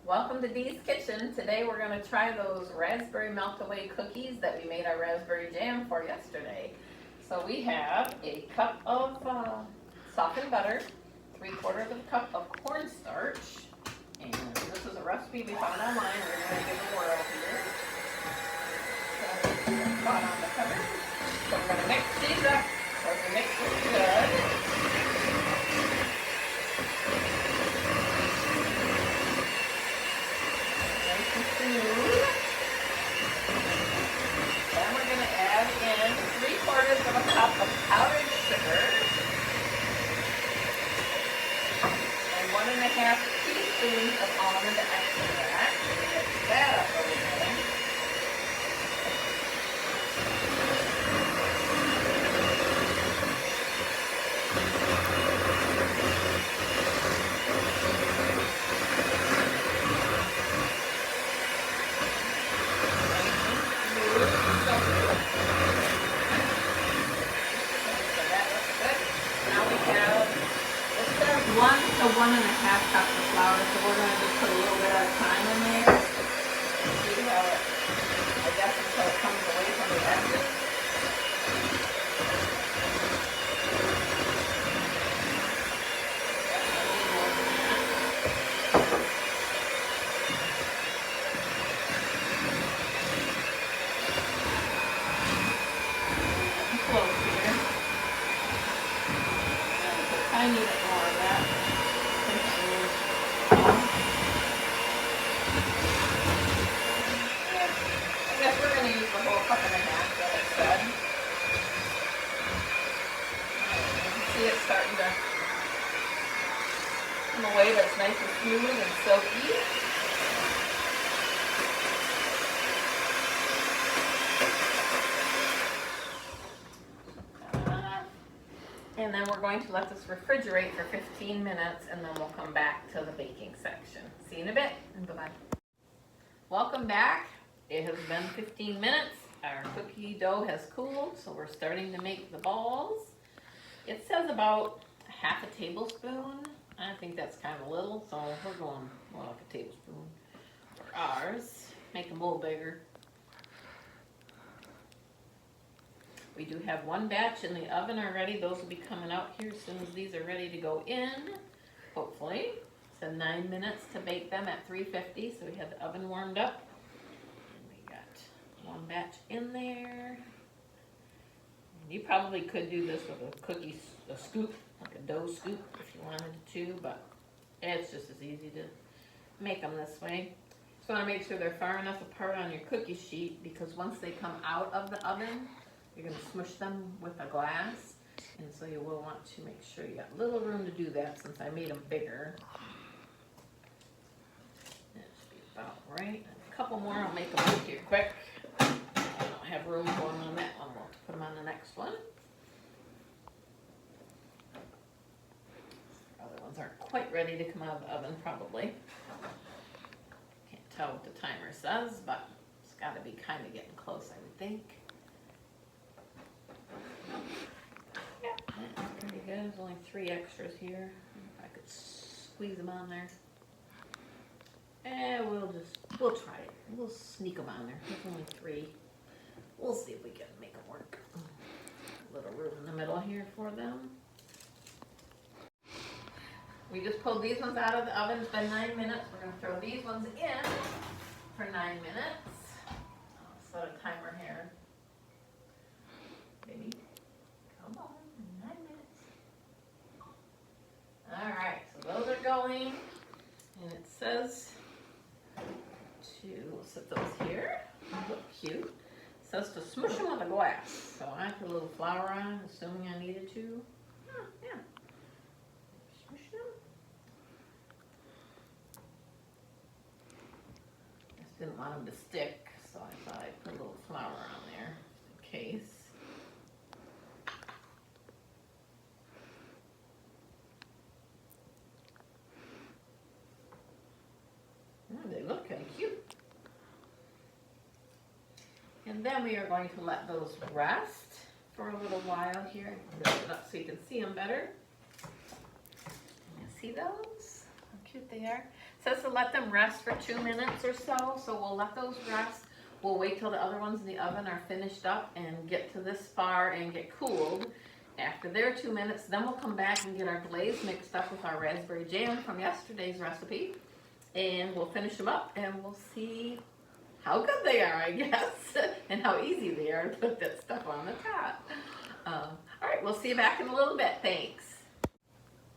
Welcome to Dee's Kitchen. Today we're going to try those raspberry Meltaway cookies that we made our raspberry jam for yesterday. So we have a cup of softened butter, 3/4 of a cup of cornstarch, and this is a recipe we found online. We're going to give it a whirl here. So it's on the cover. So we're going to mix these up so the mix is good. Then we're going to add in 3/4 of a cup of powdered sugar and 1.5 teaspoons of almond extract. Mix that up a little bit. One to 1.5 cups of flour, so we're going to just put a little bit at a time in there. See how it, I guess until it comes away from the edges. Close here. I need it more of that. I guess we're going to use the whole 1.5 cups that it said. You can see it starting to come away, but it's nice and smooth and silky. And then we're going to let this refrigerate for 15 minutes and then we'll come back to the baking section. See you in a bit and bye-bye. Welcome back. It has been 15 minutes. Our cookie dough has cooled, so we're starting to make the balls. It says about 1/2 tablespoon. I think that's kind of little, so we're going more like a tablespoon for ours. Make them a little bigger. We do have one batch in the oven already. Those will be coming out here as soon as these are ready to go in, hopefully. So 9 minutes to bake them at 350, so we have the oven warmed up. And we got one batch in there. You probably could do this with a scoop, like a dough scoop if you wanted to, but it's just as easy to make them this way. Just want to make sure they're far enough apart on your cookie sheet because once they come out of the oven, you're going to smush them with a glass, and so you will want to make sure you got a little room to do that since I made them bigger. That should be about right. A couple more, I'll make them up here quick. I don't have room for them on that one. We'll put them on the next one. Other ones aren't quite ready to come out of the oven, probably. Can't tell what the timer says, but it's got to be kind of getting close, I would think. Yeah, that's pretty good. There's only 3 extras here. If I could squeeze them on there. And we'll try it. We'll sneak them on there. There's only 3. We'll see if we can make them work. A little room in the middle here for them. We just pulled these ones out of the oven. It's been 9 minutes. We're going to throw these ones in for 9 minutes. I'll set a timer here. Maybe. Come on, 9 minutes. All right, so those are going, and it says we'll set those here. They look cute. It says to smush them with a glass. So I put a little flour on, assuming I needed to. Oh, yeah. Smush them. Just didn't want them to stick, so I thought I'd put a little flour on there, just in case. They look kind of cute. And then we are going to let those rest for a little while here. Lift it up so you can see them better. You see those? How cute they are. says to let them rest for 2 minutes or so, so we'll let those rest. We'll wait till the other ones in the oven are finished up and get to this far and get cooled. After their 2 minutes, then we'll come back and get our glaze mixed up with our raspberry jam from yesterday's recipe. And we'll finish them up and we'll see how good they are, I guess, and how easy they are to put that stuff on the top. All right, we'll see you back in a little bit. Thanks.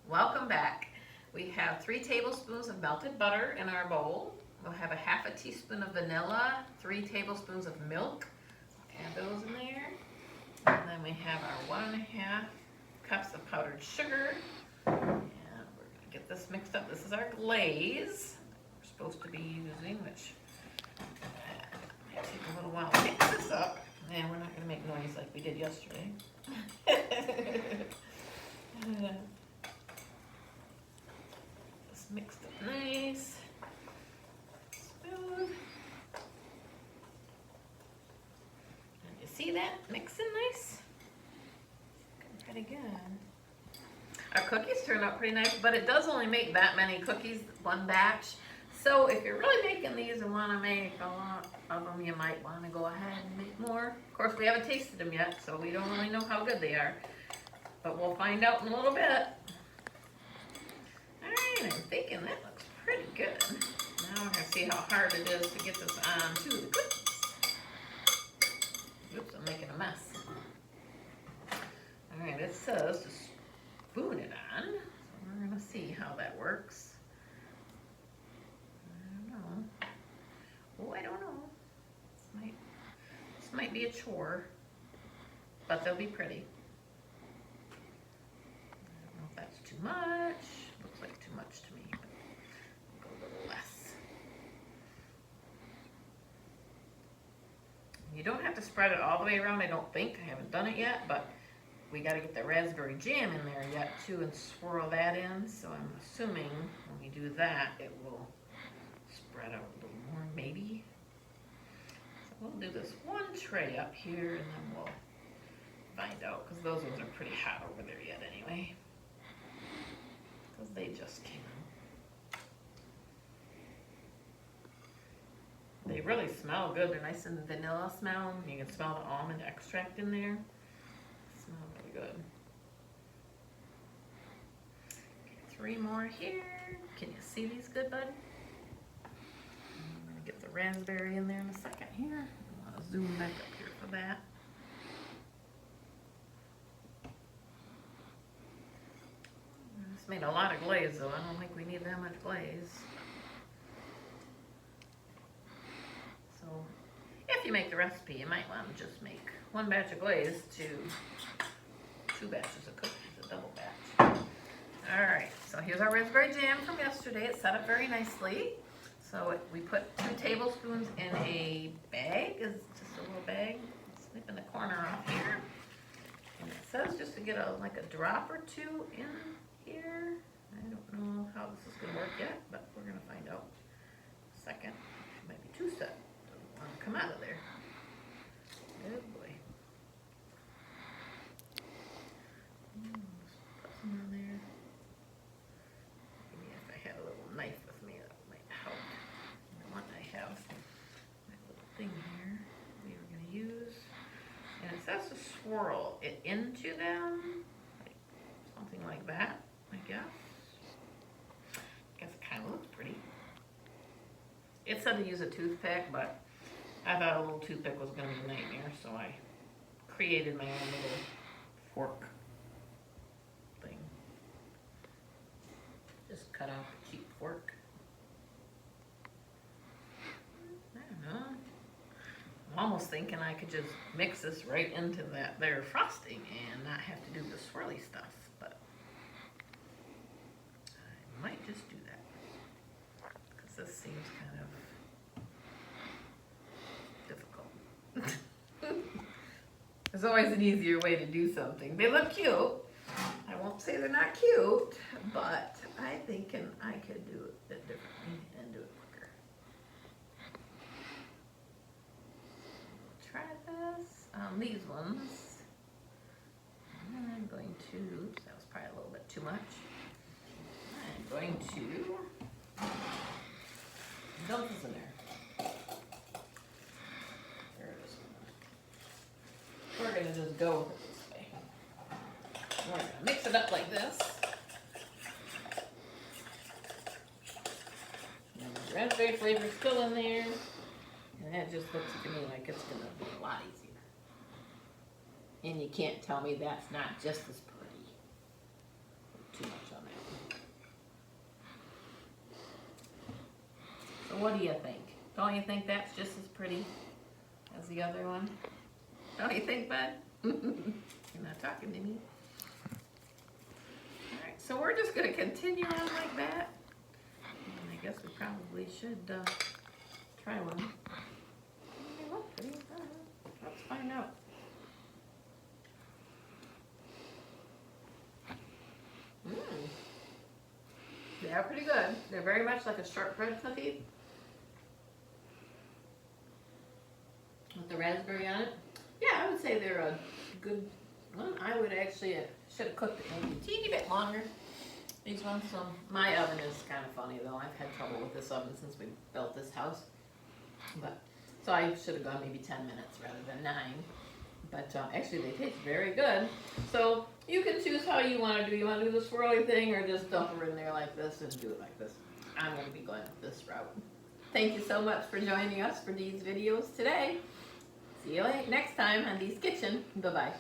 Welcome back. We have 3 tablespoons of melted butter in our bowl. We'll have a half a teaspoon of vanilla, 3 tablespoons of milk. Add those in there. And then we have our 1.5 cups of powdered sugar. And we're gonna get this mixed up. This is our glaze we're supposed to be using, which might take a little while to mix this up. And we're not gonna make noise like we did yesterday. Just mixed it nice. Smooth. And you see that mixing nice? Pretty good. Our cookies turn out pretty nice, but it does only make that many cookies, one batch. So if you're really making these and want to make a lot of them, you might want to go ahead and make more. Of course, we haven't tasted them yet, so we don't really know how good they are. But we'll find out in a little bit. All right, I'm thinking that looks pretty good. Now we're going to see how hard it is to get this on to the cookies. Oops, I'm making a mess. All right, it says to spoon it on. So we're going to see how that works. I don't know. Oh, I don't know. This might be a chore, but they'll be pretty. I don't know if that's too much. Looks like too much to me, but I'll go a little less. You don't have to spread it all the way around, I don't think. I haven't done it yet, but we got to get the raspberry jam in there yet too and swirl that in. So I'm assuming when we do that, it will spread out a little more, maybe. So we'll do this one tray up here and then we'll find out, because those ones are pretty hot over there yet anyway, because they just came out. They really smell good. They're nice and vanilla smell. You can smell the almond extract in there. Smell really good. Okay, 3 more here. Can you see these good, bud? I'm gonna get the raspberry in there in a second here. I want to zoom back up here for that. This made a lot of glaze though. I don't think we need that much glaze. So if you make the recipe, you might want to just make 1 batch of glaze to 2 batches of cookies, a double batch. All right, so here's our raspberry jam from yesterday. It's set up very nicely. So we put 2 tablespoons in a bag. It's just a little bag. Snipping the corner off here. And it says just to get like a drop or 2 in here. I don't know how this is going to work yet, but we're going to find out in a second. It might be 2 steps. Doesn't want to come out of there. Good boy. Put some in there. Maybe if I had a little knife with me, that might help. The one I have, my little thing here, we were going to use. And it says to swirl it into them, like something like that, I guess. I guess it kind of looks pretty. It said to use a toothpick, but I thought a little toothpick was going to be a nightmare, so I created my own little fork thing. Just cut out a cheap fork. I don't know. I'm almost thinking I could just mix this right into that there frosting and not have to do the swirly stuff, but I might just do that because this seems kind of difficult. There's always an easier way to do something. They look cute. I won't say they're not cute, but I think I could do it a bit differently and do it quicker. Try this. These ones. I'm going to, oops, that was probably a little bit too much. I'm going to Dump this in there. There it is. We're gonna just go with it this way. We're gonna mix it up like this. And the raspberry flavor's still in there. And that just looks to me like it's gonna be a lot easier. And you can't tell me that's not just as pretty. Too much on that. So what do you think? Don't you think that's just as pretty as the other one? Don't you think, bud? You're not talking to me. Alright, so we're just gonna continue on like that. And I guess we probably should try one. They look pretty. Let's find out. They are pretty good. They're very much like a shortbread cookie with the raspberry on it. Yeah, I would say they're a good one. I would actually should have cooked it maybe a teeny bit longer. These ones. So my oven is kind of funny though. I've had trouble with this oven since we built this house. But so I should have gone maybe 10 minutes rather than 9. But actually they taste very good. So you can choose how you want to do. You want to do the swirly thing or just dump her in there like this and do it like this. I'm going to be going with this route. Thank you so much for joining us for these videos today. See you next time on Dee's Kitchen. Bye-bye.